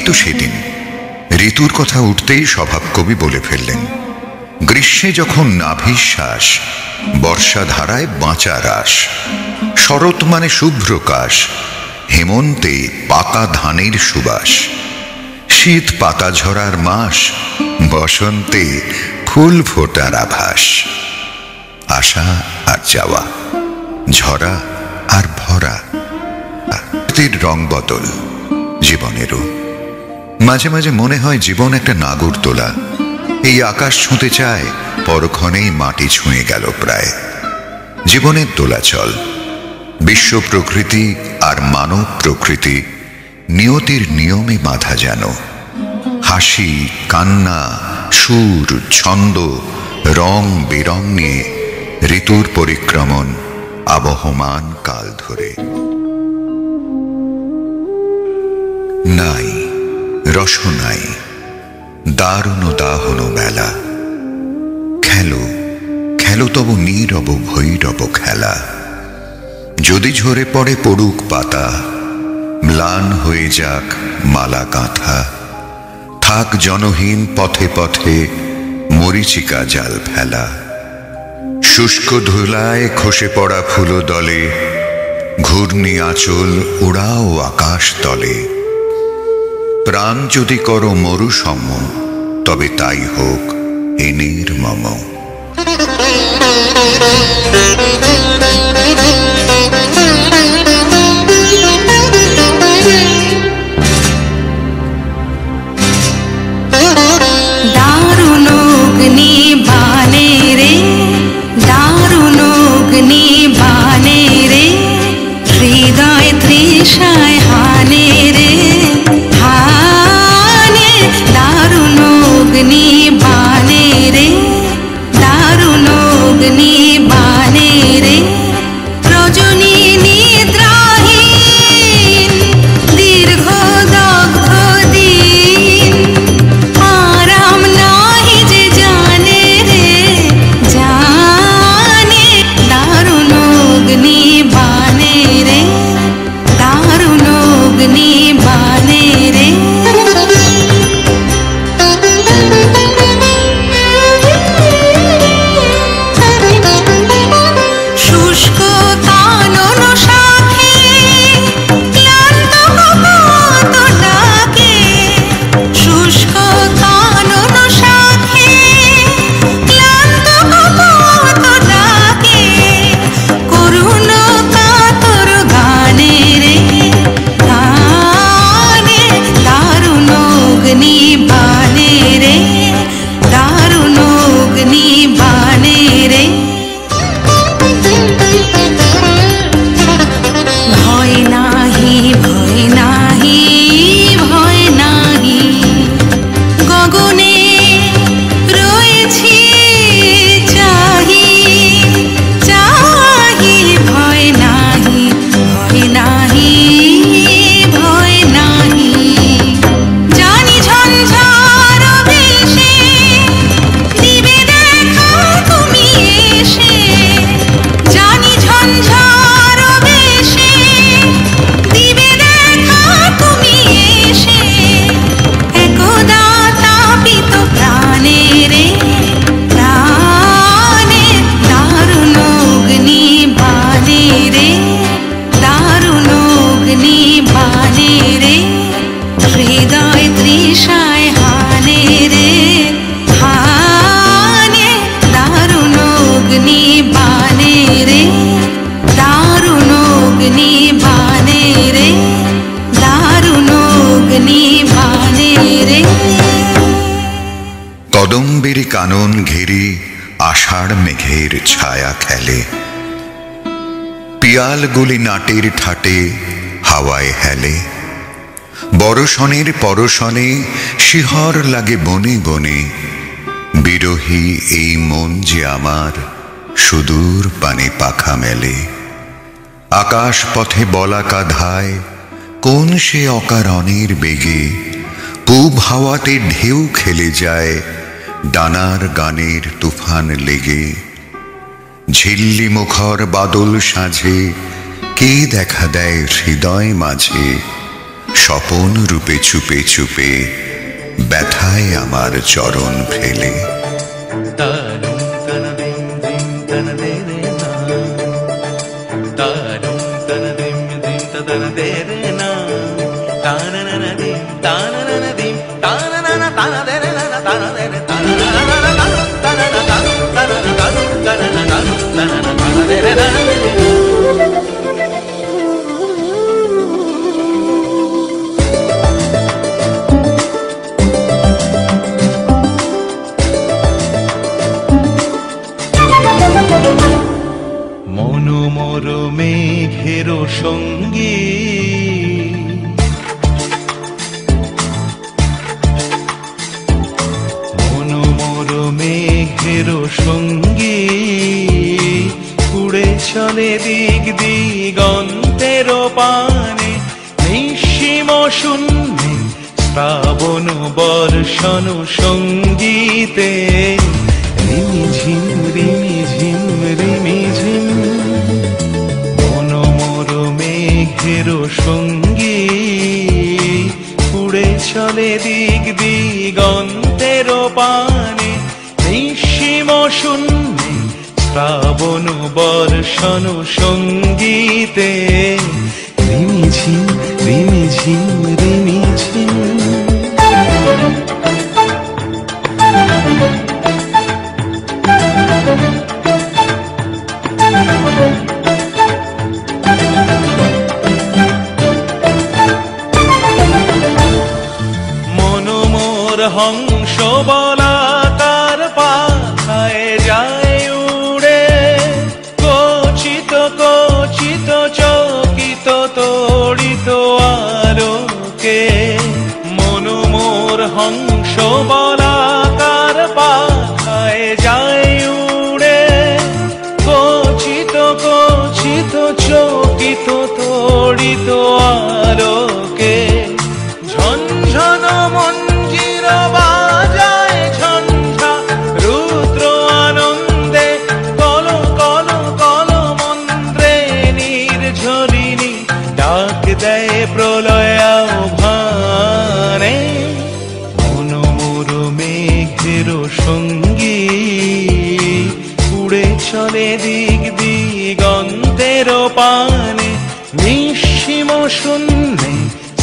তো সেদিন ঋতুর কথা উঠতেই স্বভাব কবি বলে ফেললেন, গ্রীষ্মে যখন নাভিশ্বাস, বর্ষা ধারায় বাঁচা রাস, শরৎ মানে শুভ্রকাশ, হেমন্তে পাকা ধানের সুবাস, শীত পাতা ঝরার মাস, বসন্তে ফুল ফোটার আভাস। আশা আর যাওয়া, ঝরা আর ভরা, রং বদল জীবনেরও। মাঝে মাঝে মনে হয় জীবন একটা নাগরদোলা, এই আকাশ ছুঁতে চায়, পরক্ষণেই মাটি ছুঁয়ে গেল প্রায়। জীবনের দোলাচল, বিশ্ব প্রকৃতি আর মানব প্রকৃতি নিয়তির নিয়মে বাঁধা যেন। হাসি, কান্না, সুর, ছন্দ, রং বেরং নিয়ে ঋতুর পরিক্রমণ আবহমান কাল ধরে। নাই রস নাই, দারুণ দাহন বেলা, খেলো খেলো তবু নীরব ভৈরব খেলা। যদি ঝরে পড়ে পড়ুক পাতা, ম্লান হয়ে যাক মালা গাঁথা, থাক জনহীন পথে পথে মরিচিকা জাল ফেলা। শুষ্ক ধুলায় খসে পড়া ফুলো দলে, ঘূর্ণি আঁচল উড়াও আকাশ তলে। প্রাণ যদি করো মরুসম, তবে তাই হোক এ নির্মম। দারুণ অগ্নি বানে রে, দারুণ অগ্নি বানে রে, হৃদয় তৃষায় হানে রে হানে। দারুণ অগ্নি বানে রে, দারুণ অগ্নি বানে রে, রজনী নিদ্রাহীন দীর্ঘ দগ্ধ দিন, আরাম নাহি যে জানে রে জানে। দারুণ অগ্নি বানে রে, দারুণ অগ্নি বানে রে। শুষ্ক কানন শাখে ক্লান্ত কপোত ডাকে, শুষ্ক কানন শাখে ক্লান্ত কপোত ডাকে, করুণ কাতর গানে রে গানে। দারুণ অগ্নি বানে রে, দারুণ অগ্নি বানে রে। ভয় নাহি ভয় নাহি ভয় নাহি, গগনে রয়েছি চাহি চাহি। ভয় নাহি ভয় নাহি ভয় নাহি, জানি ঝঞ্ঝার বেশে দিবে দেখা তুমি এসে। জানি ঝঞ্ঝার বেশে দিবে দেখা তুমি এসে, একদা তাপিত প্রাণে রে প্রাণে। দারুণ অগ্নি বানে রে, দারুণ অগ্নি বানে রে, হৃদয় তৃষায় হানে রে হানে। দারুণ অগ্নি বানে রে, দারুণ অগ্নি বানে রে, দারুণ অগ্নি বানে রে। কদম্বের কানন ঘেরি আষাঢ় মেঘের ছায়া খেলে, পিয়ালগুলি নাটের ঠাটে হাওয়ায় হেলে। বরষণের পরশনে শিহর লাগে বনে বনে, বিরহী এই মন যে আমার সুদূর পানে পাখা মেলে। আকাশ পথে বলাকা ধায় কোন সে অকারণের বেগে, পূব হাওয়াতে ঢেউ খেলে যায় ডানার গানের তুফান লেগে। ঝিল্লি মুখর বাদল সাঁঝে কে দেখা দেয় হৃদয় মাঝে, স্বপন রূপে চুপে চুপে ব্যথায় আমার চরণ ফেলে। মনোমর মেঘের সঙ্গী মনোমর মেঘের সঙ্গী উড়ে চলে দিক দিগন্তের পানে নিঃসীম শূন্যে শ্রাবণ বর্ষণ সঙ্গীতে রিমিঝিম রিমিঝিম রিমিঝিম মনোমর মেঘের সঙ্গী উড়ে চলে দিক দিগন্তের পানে নিঃসীম শূন্যে শ্রাবণ বর্ষণ সঙ্গীতে রিমিঝিম রিমিঝিম রিমিঝিম। মনোমর হংস বলাকার পাখায় যায় উড়ে কচিত কচিত চকিত তড়িত আলোকে মনোমর হংস বলাকার পাখায় যায় উড়ে কচিত কচিত চকিত তড়িত আলোকে ঝনঝন মঞ্জির বাজায় ঝঞ্ঝা রুদ্র আনন্দে কল কল কল মন্ত্রে নির্ঝরিণী ডাক দেয় প্রলয় আহ্বানে মনোমর মেঘের সঙ্গী উড়ে চলে দিক দিগন্তের পানে নিঃসীম শূন্যে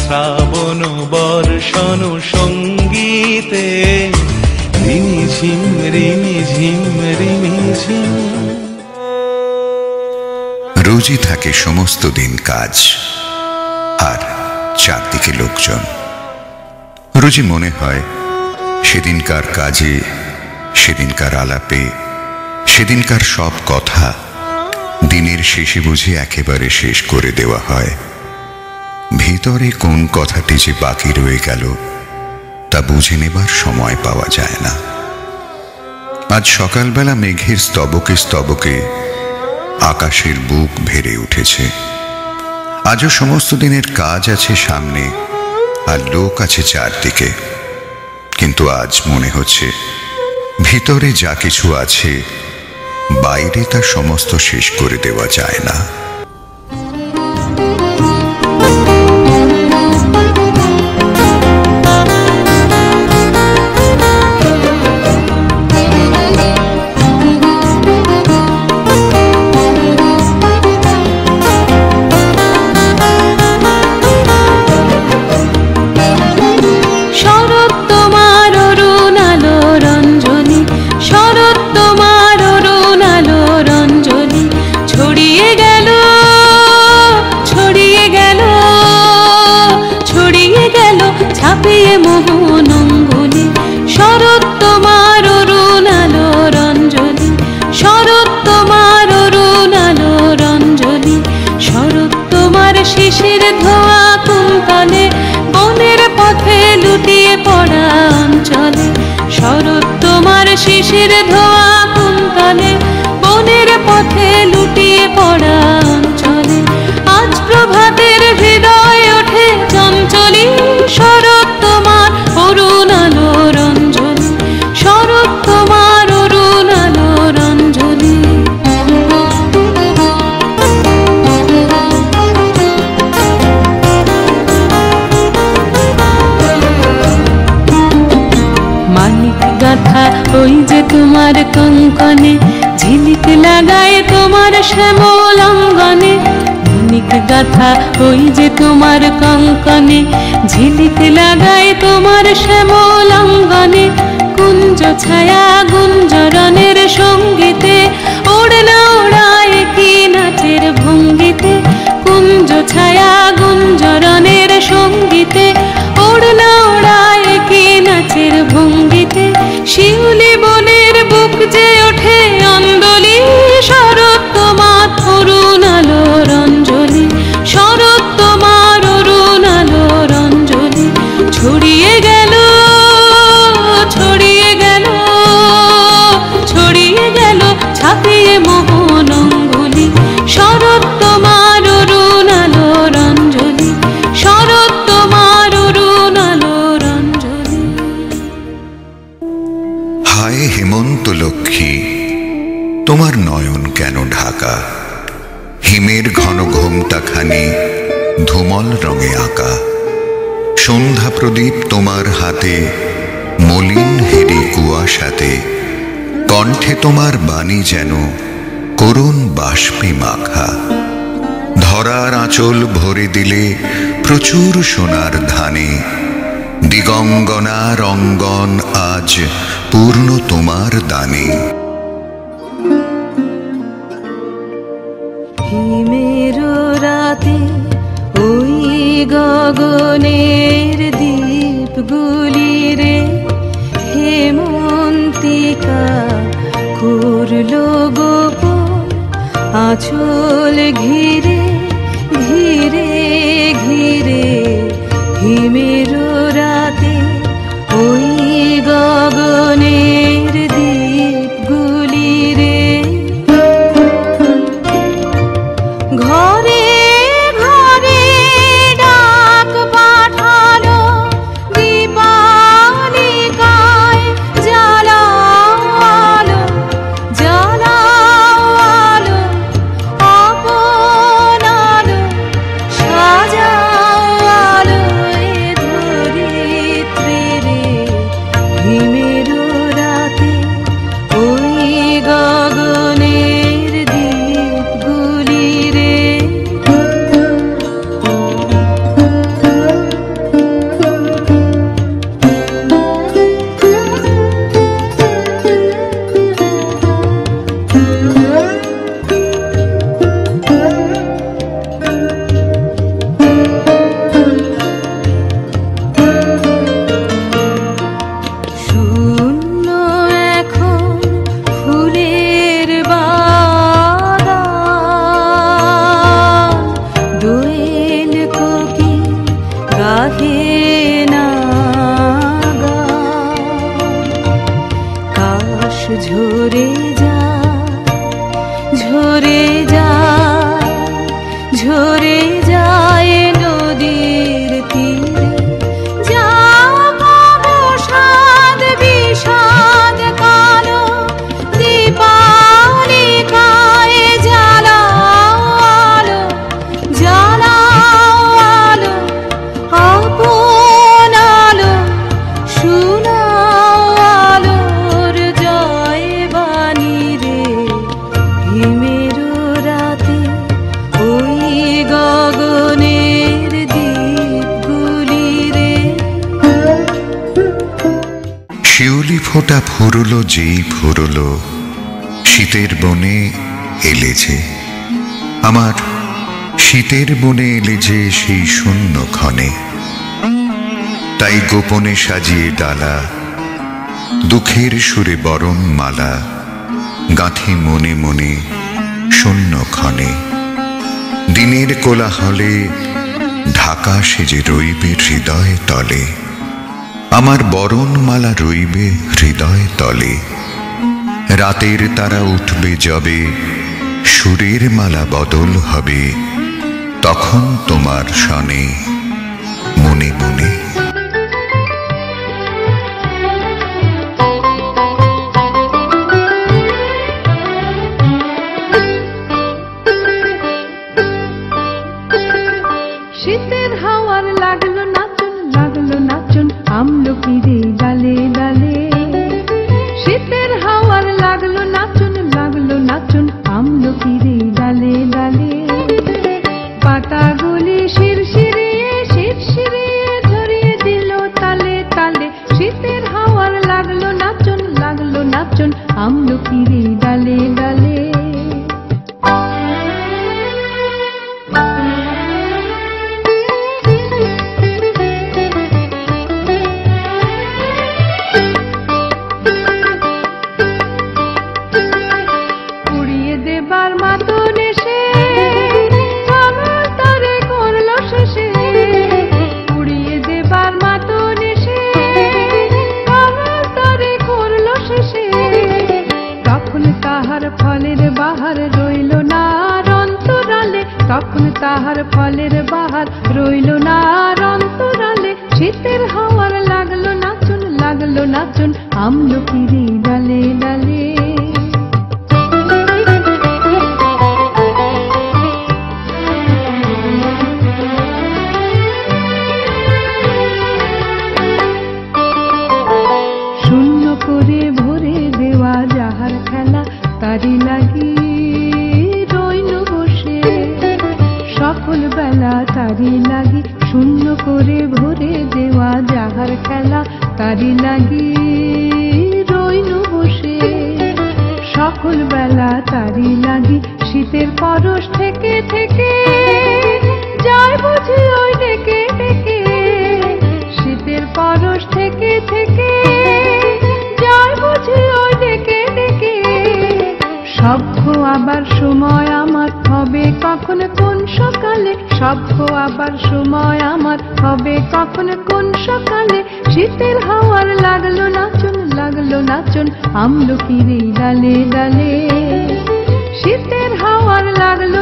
শ্রাবণ বর্ষণ সঙ্গীতে রিমিঝিম রিমিঝিম রিমিঝিম। রোজই থাকে সমস্ত দিন কাজ আর চারদিকে লোকজন। রোজই মনে হয় সেদিনকার কাজে, সেদিনকার আলাপে, সেদিনকার সব কথা দিনের শেষে বুঝি একেবারে শেষ করে দেওয়া হয়। ভিতরে কোন কথাটি যে বাকি রয়ে গেল তা বুঝে নেবার সময় পাওয়া যায় না। আজ সকালবেলা মেঘের স্তবকে স্তবকে আকাশের বুক ভেড়ে উঠেছে। আজও সমস্ত দিনের কাজ আছে সামনে আর লোক আছে চারদিকে, কিন্তু আজ মনে হচ্ছে ভিতরে যা কিছু আছে বাইরে তা সমস্ত শেষ করে দেওয়া যায় না। শিশির ধোয়া কুন্তলে বনের পথে লুটিয়ে পড়া অঞ্চলে আজ প্রভাতের হৃদয় ওঠে চঞ্চলী শরৎ তোমার অরুণ আলো রঞ্জনী শরৎ তোমার অরুণ আলো রঞ্জনী। ঝিলিক লাগায় তোমার শ্যামল অঙ্গনে, মানিক গাথা ওই যে তোমার কঙ্কনে। ঝিলিক লাগায় তোমার শ্যামল অঙ্গনে, কুঞ্জ ছায়া গুঞ্জরণের সঙ্গীতে, ওড়না ওড়ায় কি নাচের ভঙ্গিতে। কুঞ্জ ছায়া গুঞ্জরণের সঙ্গীতে, ওড়না ওড়ায় কি নাচের ভঙ্গিতে। শিউলি বনের বুক যে ওঠে অন্দলি, শরৎ তোমার অরুণ আলোর অঞ্জলি, শরৎ তোমার অরুণ আলোর অঞ্জলি। ছড়িয়ে গেল ছড়িয়ে গেল ছড়িয়ে গেল ছাপিয়ে মোহন অঙ্গুলি, শরৎ তোমার অরুণ আলোর অঞ্জলি, শরৎ তোমার অরুণ আলোর অঞ্জলি। হায় হেমন্ত লক্ষ্মী, তোমার নয়ন কেন ঢাকা? হিমের ঘন ঘোমটাখানি ধূমল রঙে আঁকা। সন্ধ্যা প্রদীপ তোমার হাতে, মলিন হেরি কুয়াশাতে। কণ্ঠে তোমার বাণী যেন করুণ বাষ্পে মাখা। ধরার আঁচল ভরে দিলে প্রচুর সোনার ধানে। দিগঙ্গনার অঙ্গন আজ পূর্ণ তোমার দানে। হিমের রাতে ওই গগনের দীপগুলি রে, হেমন্তিকা করলো গোপন আঁচল ঘিরে ঘিরে ঘিরে। হিমের রাতে ওই গগনের দীপগুলি রে, ঘরে ঘরে ডাক পাঠালো দীপালিকায়, জ্বালাও আলো জ্বালাও আলো আপন আলো, সাজাও আলো এ ধরিত্রী রে। হিমের রাতে ওই গগনের দীপগুলি রে। শূন্য এখন ফুলের বাগান, দোয়েল কোকিল গাহে না গান। কাশ ঝরে যায় ঝরে যায় ঝরে যায় নদীর তীরে, যা অবসাদ বিষাদ কালো দীপালিকায়, জ্বালাও আলো জ্বালাও আলো আপন আলো, শোনাও আলোর জয় বাণী রে। হিমের রাতে ওই গগনের দীপগুলি রে। শিউলি ফোঁটা ফুরলো যেই ফুরলো, শীতের বনে এলে যে। আমার শীতের বনে এলে যে সেই শূন্য ক্ষণে। তাই গোপনে সাজিয়ে ডালা, দুঃখের সুরে বরণ মালা, গাঁথি মনে মনে শূন্য ক্ষণে। দিনের কোলাহলে ঢাকা সেজে রইবে হৃদয় তলে, আমার বরণমালা রইবে হৃদয় তলে। রাতের তারা উঠবে যবে, সুরের মালা বদল হবে, তখন তোমার শনে মনে মনে। শীতের হাওয়ার লাগলো নাচন আমলকিরে ডালে ডালে। শীতের হাওয়ার লাগলো নাচন আর রইল না আর অন্তরালে। শীতের হাওয়ার লাগলো নাচন আমলকিরে ডালে ডালে। শূন্য করে ভরে দেওয়া যাহার খেলা তারি লাগি রইল বসে সকল বেলা তারি লাগি। শূন্য করে ভরে দেওয়া যাহার খেলা তারি লাগি রইল বসে সকল বেলা তারি লাগি। শীতের পরশ থেকে থেকে যায় বুঝি ওই ডেকে ডেকে। শীতের পরশ থেকে থেকে যায় বুঝি ওই ডেকে ডেকে। সভ্য আবার সময় আমার হবে কখন কোন সকালে। সভ্য আবার সময় আমার হবে কখন কোন সকালে। শীতের হাওয়ার লাগলো নাচন আমলকিরে ডালে ডালে। শীতের হাওয়ার লাগলো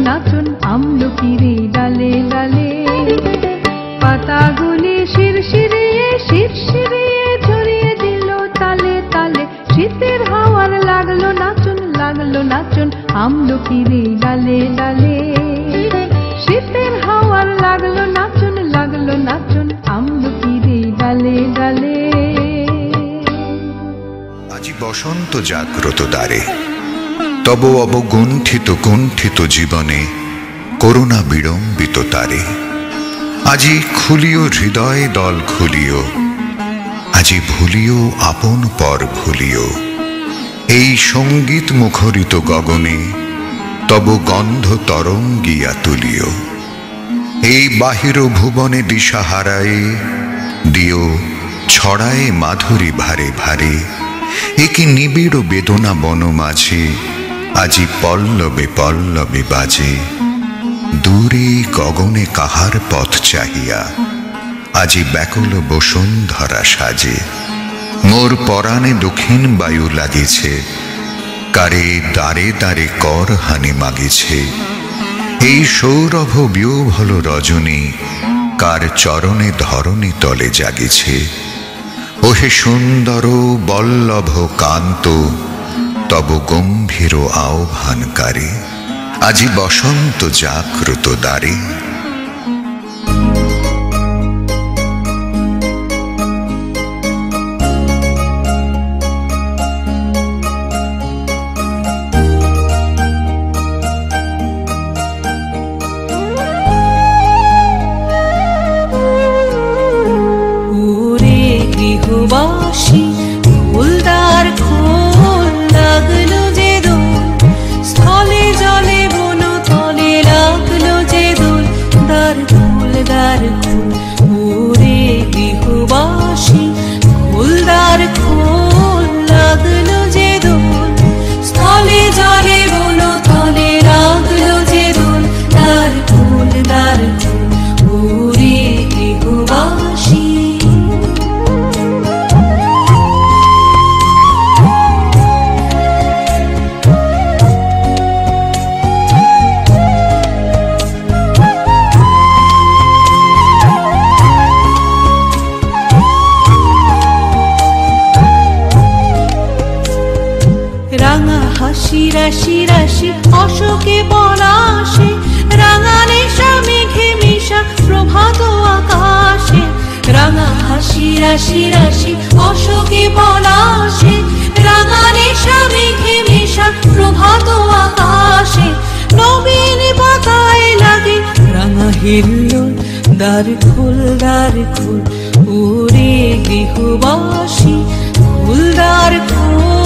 নাচন আমলকিরে ডালে ডালে। পাতাগুলি শিরশিরিয়ে শিরশিরিয়ে ঝরিয়ে দিল তালে তালে। শীতের হাওয়ার লাগলো নাচন আমলকিরে ডালে ডালে। শীতের হাওয়ার লাগলো নাচন আমলকিরে ডালে ডালে। আজি বসন্ত জাগ্রত দ্বারে, তব অবগুণ্ঠিত কুণ্ঠিত জীবনে করুণা বিড়ম্বিত তারে। আজি খুলিও হৃদয় দল খুলিও, আজি ভুলিও আপন পর ভুলিও। এই সঙ্গীত মুখরিত গগনে তব গন্ধ তরঙ্গিয়া তুলিও। এই বাহির ভুবনে দিশাহারায় দিও ছড়ায় মাধুরী ভারে ভারে। একি নিবিড় বেদনা বন মাঝে আজি পল্লবে পল্লবে বাজে। দূরে গগনে কাহার পথ চাহিয়া আজি ব্যাকুল বসুন্ধরা সাজে। মোর পরাণে দক্ষিণ বায়ু লাগিছে, কারে দ্বারে দ্বারে কর হানি মাগিছে। এই সৌরভ বিহ্বল রজনী কার চরণে ধরণী তলে জাগিছে। ওহে সুন্দর বল্লভ কান্ত তব গম্ভীর আহ্বানকারী আজি বসন্ত জাগ্রত দ্বারে। গৃহবাসী ফুলদার খোল লাগলো যে দোল। স্থলে জলে বন তলে লাগলো যে দোল। দার খোল ওরে গৃহবাসী ফুলদার খোল লাগলো যে দোল। স্থলে জলে বন তলে লাগলো যে দোল। দার খোল ওরে গৃহবাসী। রাঙা হাসি রাশি রাশি অশোকে পলাশে। রাঙা নেশা মেঘে মিশা প্রভাত আকাশে। রাঙা হাসি রাশি রাশি অশোকে পলাশে। রাঙা নেশা মেঘে মিশা প্রভাত আকাশে। নবীন পাতায় লাগে রাঙা হিল্লোল। দ্বার খোল ওরে গৃহবাসী ফুলদার খোল।